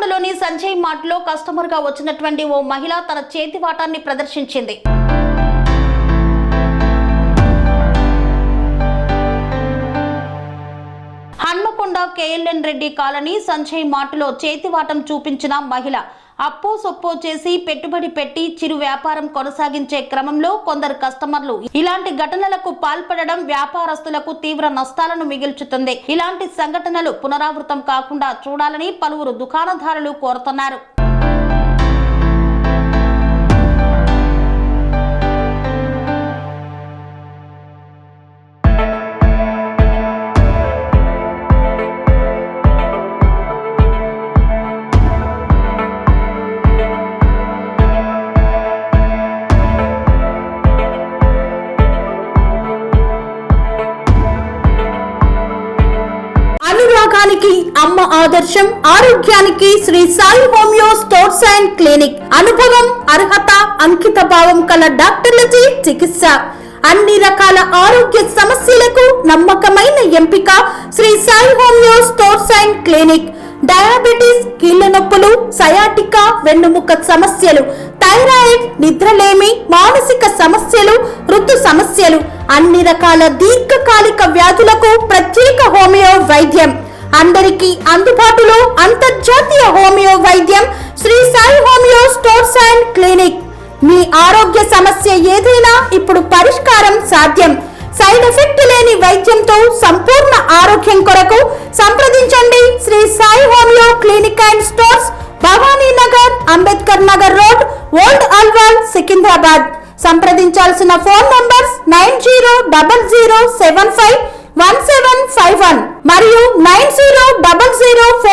హన్మకొండలోని Sanjay mart లో customer గా వచ్చినటువంటి ఓ మహిళ తన చేతివాటాన్ని ప్రదర్శించింది. Hanamkonda KLN Reddy colony Sanjay mart లో చేతివాటం చూపించిన మహిళ అప్పో సొప్పో చేసి పెట్టుబడి పెట్టి చిరు వ్యాపారం కొనసాగించే క్రమంలో కొందరు కస్టమర్లు ఇలాంటి ఘటనలకు పాల్పడడం వ్యాపారస్తులకు తీవ్ర నష్టాలను మిగిల్చుతుంది. ఇలాంటి సంఘటనలు పునరావృతం కాకుండా చూడాలని పలువురు దుకాణదారులు కోరుతున్నారు. అనురాగానికి అమ్మ ఆదర్శం, ఆరోగ్యానికి Shri Sai homeo stores and clinic. అనుభవం, అర్హత, అంకిత భావం కల డాక్టర్లచే చికిత్స. అన్ని రకాల ఆరోగ్య సమస్యలకు నమ్మకమైన ఎంపిక Shri Sai homeo stores and clinic. Diabetes, కీళ్ల నొప్పులు, సయాటికా, వెన్నుముక సమస్యలు, థైరాయిడ్, నిద్రలేమి, మానసిక సమస్యలు, ఋతు సమస్యలు, అన్ని రకాల దీర్ఘకాలిక వ్యాధులకు ప్రత్యేక హోమియో వైద్యం. అందరికీ అందుబాటులో అంతర్జాతీయ హోమియో వైద్యం Shri Sai homeo stores and Clinic. మీ ఆరోగ్య సమస్య ఏదైనా ఇప్పుడు పరిష్కారం సాధ్యం. సైడ్ ఎఫెక్ట్ లేని వైద్యంతో సంపూర్ణ ఆరోగ్యం కొరకు సంప్రదించండి Shri Sai Homeo Clinic and Stores, Bhavani Nagar, Ambedkar Nagar road, old Alwal, Secunderabad. సంప్రదించాల్సిన ఫోన్ నంబర్స్ 9000751751 మరియు 900044